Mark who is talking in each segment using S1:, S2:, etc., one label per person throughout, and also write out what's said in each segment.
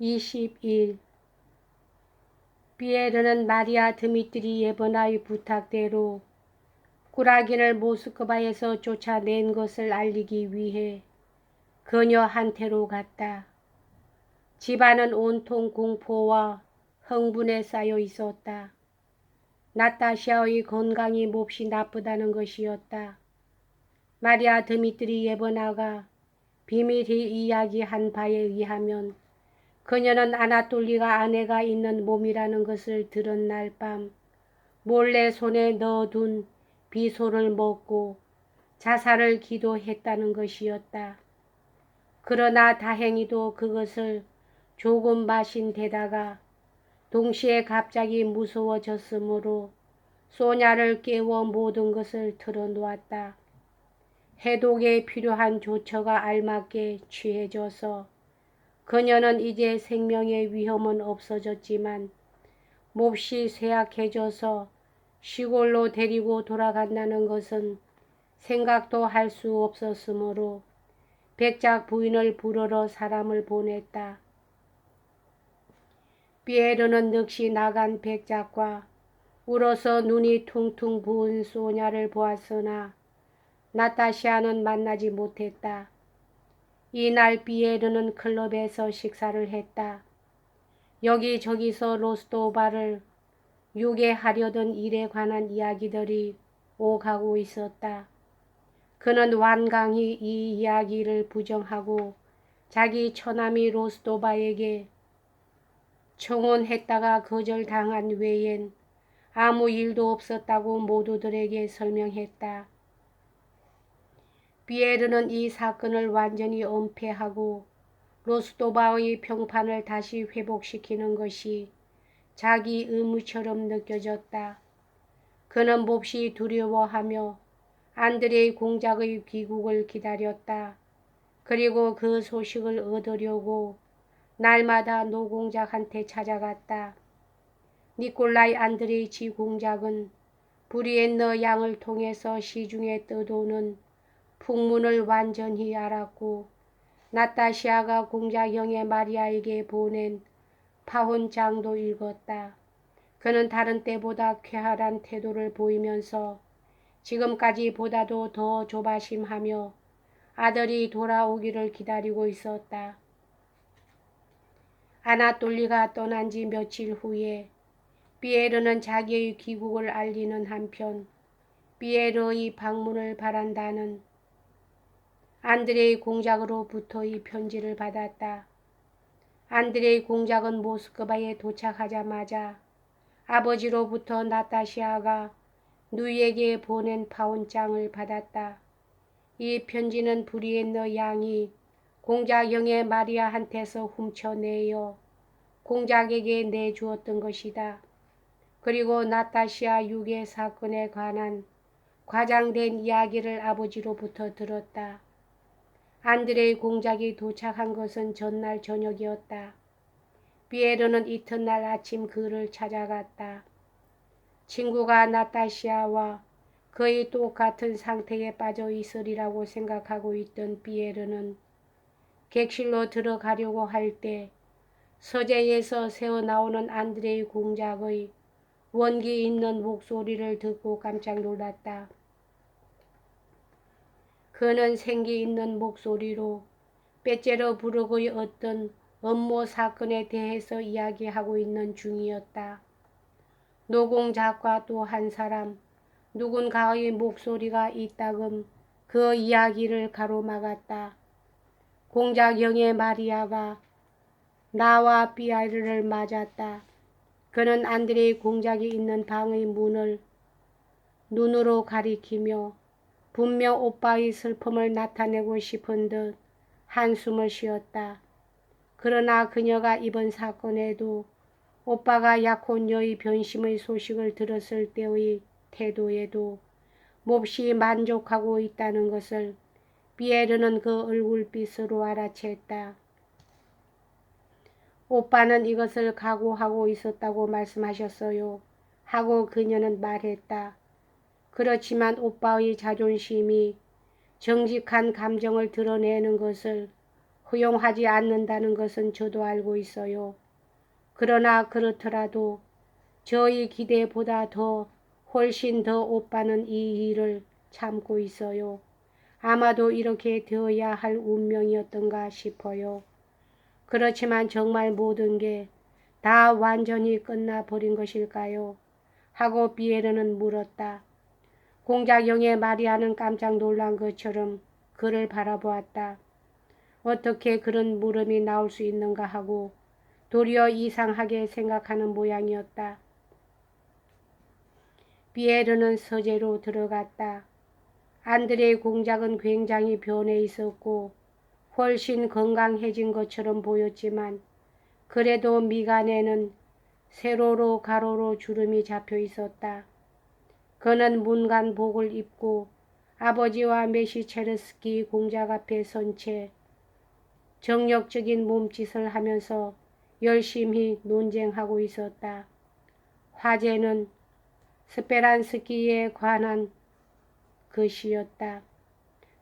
S1: 20일 피에르는 마리아 드미트리 예번아의 부탁대로 꾸라긴을 모스크바에서 쫓아낸 것을 알리기 위해 그녀한테로 갔다. 집안은 온통 공포와 흥분에 쌓여 있었다. 나타샤의 건강이 몹시 나쁘다는 것이었다. 마리아 드미트리 예번아가 비밀히 이야기한 바에 의하면 그녀는 아나톨리가 아내가 있는 몸이라는 것을 들은 날 밤 몰래 손에 넣어둔 비소를 먹고 자살을 기도했다는 것이었다. 그러나 다행히도 그것을 조금 마신 데다가 동시에 갑자기 무서워졌으므로 소냐를 깨워 모든 것을 털어놓았다. 해독에 필요한 조처가 알맞게 취해져서 그녀는 이제 생명의 위험은 없어졌지만 몹시 쇠약해져서 시골로 데리고 돌아간다는 것은 생각도 할 수 없었으므로 백작 부인을 부르러 사람을 보냈다. 피에르는 넋이 나간 백작과 울어서 눈이 퉁퉁 부은 소냐를 보았으나 나타샤는 만나지 못했다. 이날 피에르는 클럽에서 식사를 했다. 여기저기서 로스토바를 유괴하려던 일에 관한 이야기들이 오가고 있었다. 그는 완강히 이 이야기를 부정하고 자기 처남이 로스토바에게 청혼했다가 거절당한 외엔 아무 일도 없었다고 모두들에게 설명했다. 피에르는 이 사건을 완전히 은폐하고 로스토바의 평판을 다시 회복시키는 것이 자기 의무처럼 느껴졌다. 그는 몹시 두려워하며 안드레이 공작의 귀국을 기다렸다. 그리고 그 소식을 얻으려고 날마다 노공작한테 찾아갔다. 니콜라이 안드레이치 공작은 브리엔너 양을 통해서 시중에 떠도는 풍문을 완전히 알았고 나타시아가 공작형의 마리아에게 보낸 파혼장도 읽었다. 그는 다른 때보다 쾌활한 태도를 보이면서 지금까지보다도 더 조바심하며 아들이 돌아오기를 기다리고 있었다. 아나톨리가 떠난 지 며칠 후에 피에르는 자기의 귀국을 알리는 한편 피에르의 방문을 바란다는 안드레이 공작으로부터의 편지를 받았다. 안드레이 공작은 모스크바에 도착하자마자 아버지로부터 나타시아가 누이에게 보낸 파혼장을 받았다. 이 편지는 브리엔너 양이 공작형의 마리아한테서 훔쳐내어 공작에게 내주었던 것이다. 그리고 나타시아 유괴 사건에 관한 과장된 이야기를 아버지로부터 들었다. 안드레이 공작이 도착한 것은 전날 저녁이었다. 피에르는 이튿날 아침 그를 찾아갔다. 친구가 나타시아와 거의 똑같은 상태에 빠져 있으리라고 생각하고 있던 피에르는 객실로 들어가려고 할 때 서재에서 새어나오는 안드레이 공작의 원기 있는 목소리를 듣고 깜짝 놀랐다. 그는 생기 있는 목소리로 빼째로 부르고의 어떤 업무 사건에 대해서 이야기하고 있는 중이었다. 노공작과 또 한 사람 누군가의 목소리가 이따금 그 이야기를 가로막았다. 공작형의 마리아가 나와 피에르를 맞았다. 그는 안드레이 공작이 있는 방의 문을 눈으로 가리키며 분명 오빠의 슬픔을 나타내고 싶은 듯 한숨을 쉬었다. 그러나 그녀가 이번 사건에도 오빠가 약혼녀의 변심의 소식을 들었을 때의 태도에도 몹시 만족하고 있다는 것을 피에르는 그 얼굴빛으로 알아챘다. 오빠는 이것을 각오하고 있었다고 말씀하셨어요. 하고 그녀는 말했다. 그렇지만 오빠의 자존심이 정직한 감정을 드러내는 것을 허용하지 않는다는 것은 저도 알고 있어요. 그러나 그렇더라도 저희 기대보다 훨씬 더 오빠는 이 일을 참고 있어요. 아마도 이렇게 되어야 할 운명이었던가 싶어요. 그렇지만 정말 모든 게 다 완전히 끝나버린 것일까요? 하고 비에르는 물었다. 공작영의 마리아는 깜짝 놀란 것처럼 그를 바라보았다. 어떻게 그런 물음이 나올 수 있는가 하고 도리어 이상하게 생각하는 모양이었다. 비에르는 서재로 들어갔다. 안드레의 공작은 굉장히 변해 있었고 훨씬 건강해진 것처럼 보였지만 그래도 미간에는 세로로 가로로 주름이 잡혀 있었다. 그는 문간복을 입고 아버지와 메시체르스키 공작 앞에 선 채 정력적인 몸짓을 하면서 열심히 논쟁하고 있었다. 화제는 스페란스키에 관한 것이었다.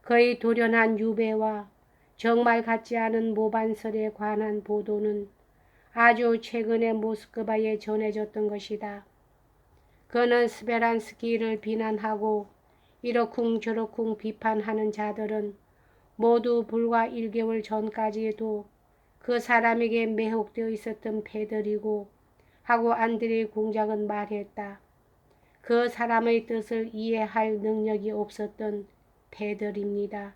S1: 그의 돌연한 유배와 정말 같지 않은 모반설에 관한 보도는 아주 최근에 모스크바에 전해졌던 것이다. 그는 스페란스키를 비난하고 이러쿵저러쿵 비판하는 자들은 모두 불과 1개월 전까지도 그 사람에게 매혹되어 있었던 패들이고 하고 안드레이 공작은 말했다. 그 사람의 뜻을 이해할 능력이 없었던 패들입니다.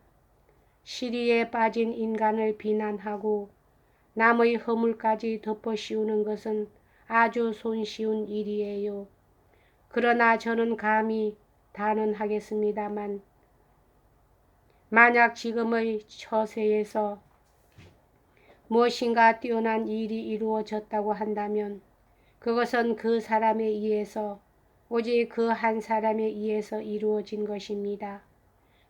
S1: 시리에 빠진 인간을 비난하고 남의 허물까지 덮어씌우는 것은 아주 손쉬운 일이에요. 그러나 저는 감히 단언하겠습니다만 만약 지금의 처세에서 무엇인가 뛰어난 일이 이루어졌다고 한다면 그것은 그 사람에 의해서 오직 그 한 사람에 의해서 이루어진 것입니다.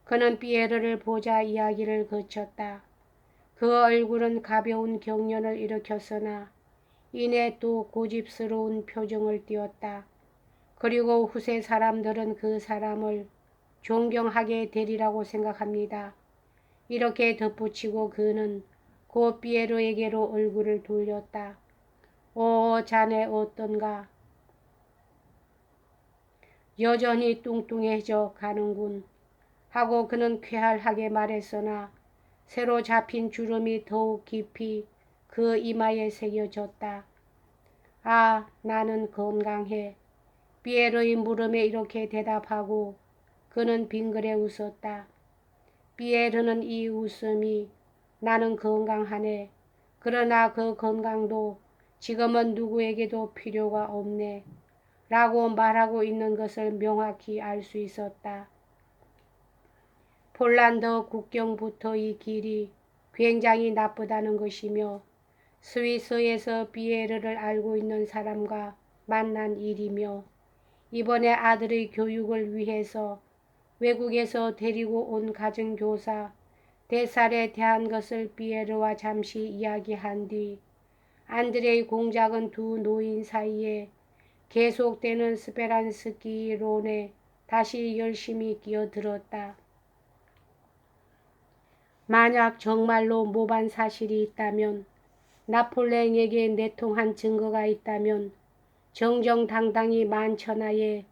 S1: 그는 피에르를 보자 이야기를 거쳤다. 그 얼굴은 가벼운 경련을 일으켰으나 이내 또 고집스러운 표정을 띄었다. 그리고 후세 사람들은 그 사람을 존경하게 되리라고 생각합니다. 이렇게 덧붙이고 그는 곧 피에르에게로 얼굴을 돌렸다. 오, 자네 어떤가? 여전히 뚱뚱해져 가는군. 하고 그는 쾌활하게 말했으나 새로 잡힌 주름이 더욱 깊이 그 이마에 새겨졌다. 아, 나는 건강해. 피에르의 물음에 이렇게 대답하고 그는 빙그레 웃었다. 피에르는 이 웃음이 나는 건강하네. 그러나 그 건강도 지금은 누구에게도 필요가 없네. 라고 말하고 있는 것을 명확히 알 수 있었다. 폴란드 국경부터의 길이 굉장히 나쁘다는 것이며 스위스에서 피에르를 알고 있는 사람과 만난 일이며 이번에 아들의 교육을 위해서 외국에서 데리고 온 가정교사 데살에 대한 것을 피에르와 잠시 이야기한 뒤 안드레이 공작은 두 노인 사이에 계속되는 스페란스키론에 다시 열심히 끼어들었다. 만약 정말로 모반 사실이 있다면 나폴레옹에게 내통한 증거가 있다면 정정당당히 만천하에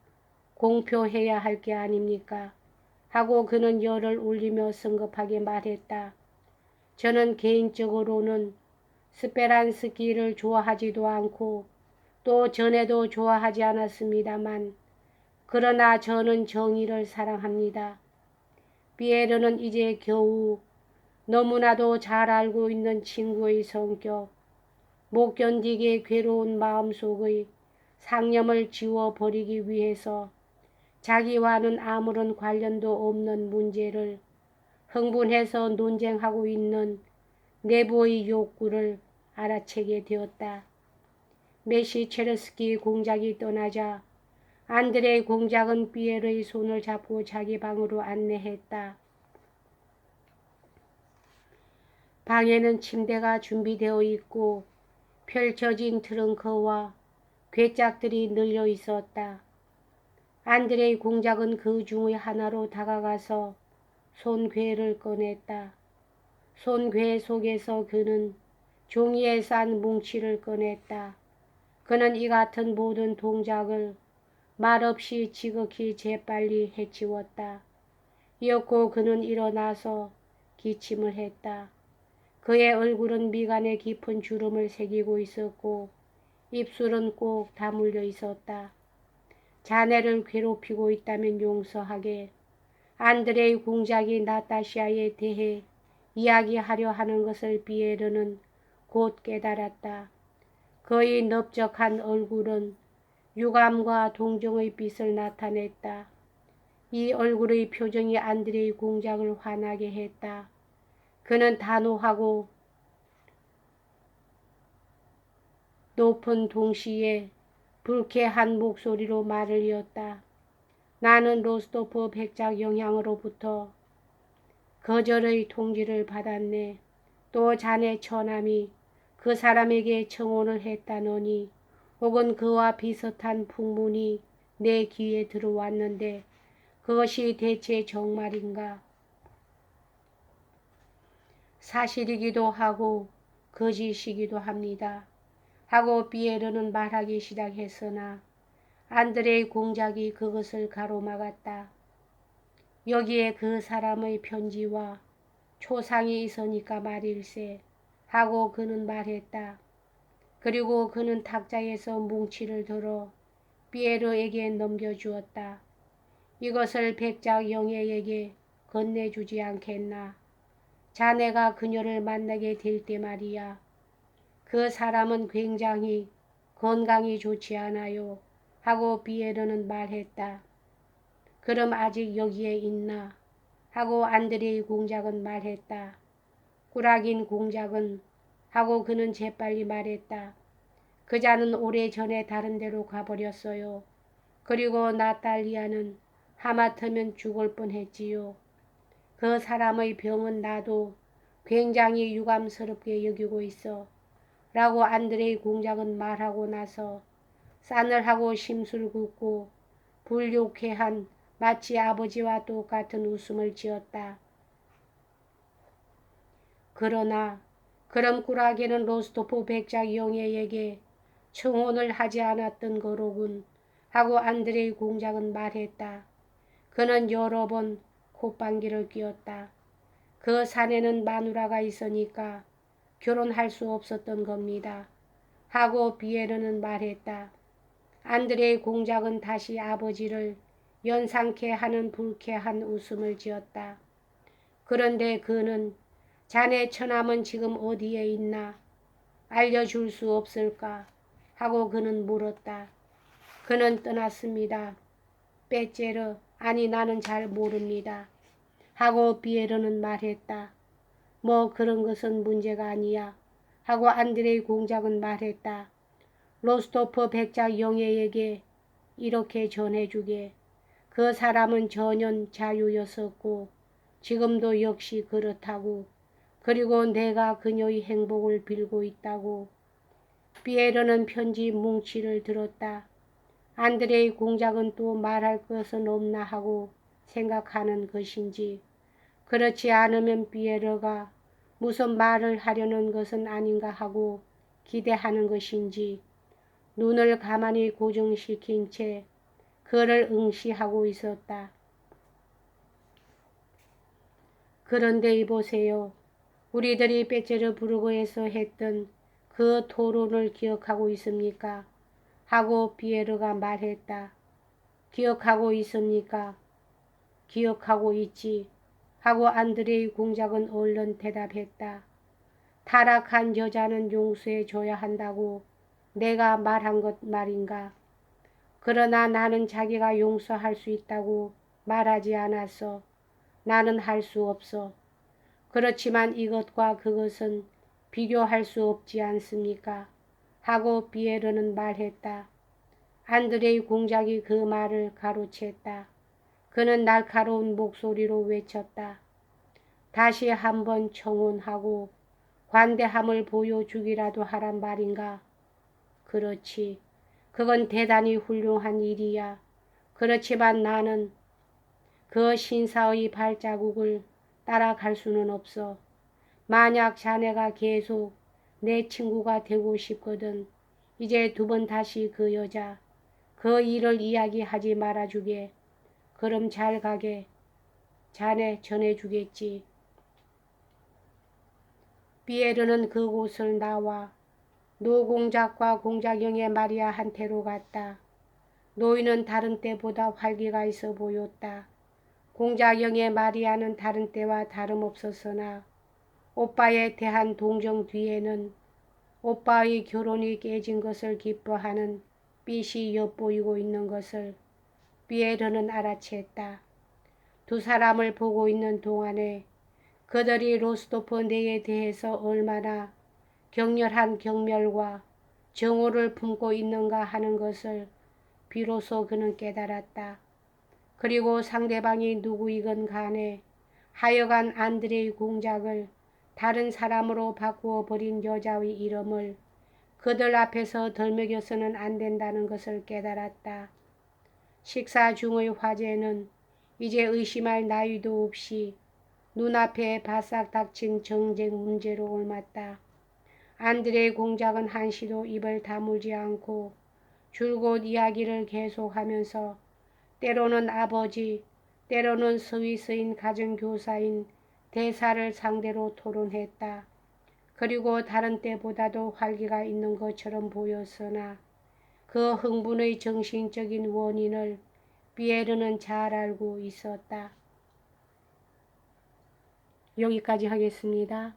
S1: 공표해야 할 게 아닙니까? 하고 그는 열을 올리며 성급하게 말했다. 저는 개인적으로는 스페란스키를 좋아하지도 않고 또 전에도 좋아하지 않았습니다만 그러나 저는 정의를 사랑합니다. 피에르는 이제 겨우 너무나도 잘 알고 있는 친구의 성격, 못 견디게 괴로운 마음속의 상념을 지워버리기 위해서 자기와는 아무런 관련도 없는 문제를 흥분해서 논쟁하고 있는 내부의 욕구를 알아채게 되었다. 메시체르스키 공작이 떠나자 안드레이 공작은 피에르의 손을 잡고 자기 방으로 안내했다. 방에는 침대가 준비되어 있고 펼쳐진 트렁크와 괴짝들이 널려 있었다. 안드레이 공작은 그 중의 하나로 다가가서 손괴를 꺼냈다. 손괴 속에서 그는 종이에 싼 뭉치를 꺼냈다. 그는 이 같은 모든 동작을 말없이 지극히 재빨리 해치웠다. 이었고 그는 일어나서 기침을 했다. 그의 얼굴은 미간에 깊은 주름을 새기고 있었고 입술은 꼭 다물려 있었다. 자네를 괴롭히고 있다면 용서하게. 안드레이 공작이 나타샤에 대해 이야기하려 하는 것을 비에르는 곧 깨달았다. 그의 넓적한 얼굴은 유감과 동정의 빛을 나타냈다. 이 얼굴의 표정이 안드레이 공작을 화나게 했다. 그는 단호하고 높은 동시에 불쾌한 목소리로 말을 이었다. 나는 로스토프 백작 영향으로부터 거절의 통지를 받았네. 또 자네 처남이 그 사람에게 청혼을 했다노니 혹은 그와 비슷한 풍문이 내 귀에 들어왔는데 그것이 대체 정말인가? 사실이기도 하고 거짓이기도 합니다. 하고 비에르는 말하기 시작했으나 안드레이 공작이 그것을 가로막았다. 여기에 그 사람의 편지와 초상이 있으니까 말일세 하고 그는 말했다. 그리고 그는 탁자에서 뭉치를 들어 비에르에게 넘겨주었다. 이것을 백작 영예에게 건네주지 않겠나. 자네가 그녀를 만나게 될 때 말이야. 그 사람은 굉장히 건강이 좋지 않아요. 하고 비에르는 말했다. 그럼 아직 여기에 있나? 하고 안드레이 공작은 말했다. 꾸락인 공작은 하고 그는 재빨리 말했다. 그자는 오래전에 다른 데로 가버렸어요. 그리고 나탈리아는 하마터면 죽을 뻔했지요. 그 사람의 병은 나도 굉장히 유감스럽게 여기고 있어. 라고 안드레이 공작은 말하고 나서 싸늘하고 심술궂고 불쾌한 마치 아버지와 똑같은 웃음을 지었다. 그러나 그럼 꾸라게는 로스토프 백작 영예에게 청혼을 하지 않았던 거로군 하고 안드레이 공작은 말했다. 그는 여러 번 콧방귀를 뀌었다. 그 산에는 마누라가 있으니까 결혼할 수 없었던 겁니다. 하고 비에르는 말했다. 안드레이 공작은 다시 아버지를 연상케 하는 불쾌한 웃음을 지었다. 그런데 그는 자네 처남은 지금 어디에 있나? 알려줄 수 없을까? 하고 그는 물었다. 그는 떠났습니다. 빼째르, 아니 나는 잘 모릅니다. 하고 비에르는 말했다. 뭐 그런 것은 문제가 아니야. 하고 안드레이 공작은 말했다. 로스토프 백작 영예에게 이렇게 전해주게. 그 사람은 전혀 자유였었고 지금도 역시 그렇다고. 그리고 내가 그녀의 행복을 빌고 있다고. 비에르는 편지 뭉치를 들었다. 안드레이 공작은 또 말할 것은 없나 하고 생각하는 것인지 그렇지 않으면 비에르가 무슨 말을 하려는 것은 아닌가 하고 기대하는 것인지 눈을 가만히 고정시킨 채 그를 응시하고 있었다. 그런데 이보세요. 우리들이 베테르부르크에서 했던 그 토론을 기억하고 있습니까? 하고 비에르가 말했다. 기억하고 있습니까? 기억하고 있지. 하고 안드레이 공작은 얼른 대답했다. 타락한 여자는 용서해 줘야 한다고 내가 말한 것 말인가? 그러나 나는 자기가 용서할 수 있다고 말하지 않았어. 나는 할 수 없어. 그렇지만 이것과 그것은 비교할 수 없지 않습니까? 하고 비에르는 말했다. 안드레이 공작이 그 말을 가로챘다. 그는 날카로운 목소리로 외쳤다. 다시 한번 청혼하고 관대함을 보여주기라도 하란 말인가? 그렇지. 그건 대단히 훌륭한 일이야. 그렇지만 나는 그 신사의 발자국을 따라갈 수는 없어. 만약 자네가 계속 내 친구가 되고 싶거든 이제 2번 다시 그 여자 그 일을 이야기하지 말아주게. 그럼 잘 가게. 자네 전해주겠지. 피에르는 그곳을 나와 노공작과 공작영의 마리아한테로 갔다. 노인은 다른 때보다 활기가 있어 보였다. 공작영의 마리아는 다른 때와 다름없었으나 오빠에 대한 동정 뒤에는 오빠의 결혼이 깨진 것을 기뻐하는 빛이 엿보이고 있는 것을 피에르는 알아챘다. 2 사람을 보고 있는 동안에 그들이 로스토프 내에 대해서 얼마나 격렬한 경멸과 정오를 품고 있는가 하는 것을 비로소 그는 깨달았다. 그리고 상대방이 누구이건 간에 하여간 안드레이 공작을 다른 사람으로 바꾸어 버린 여자의 이름을 그들 앞에서 덜먹여서는 안 된다는 것을 깨달았다. 식사 중의 화제는 이제 의심할 나위도 없이 눈앞에 바싹 닥친 정쟁 문제로 옮았다. 안드레이 공작은 한시도 입을 다물지 않고 줄곧 이야기를 계속하면서 때로는 아버지, 때로는 스위스인 가정교사인 대사를 상대로 토론했다. 그리고 다른 때보다도 활기가 있는 것처럼 보였으나 그 흥분의 정신적인 원인을 피에르는 잘 알고 있었다. 여기까지 하겠습니다.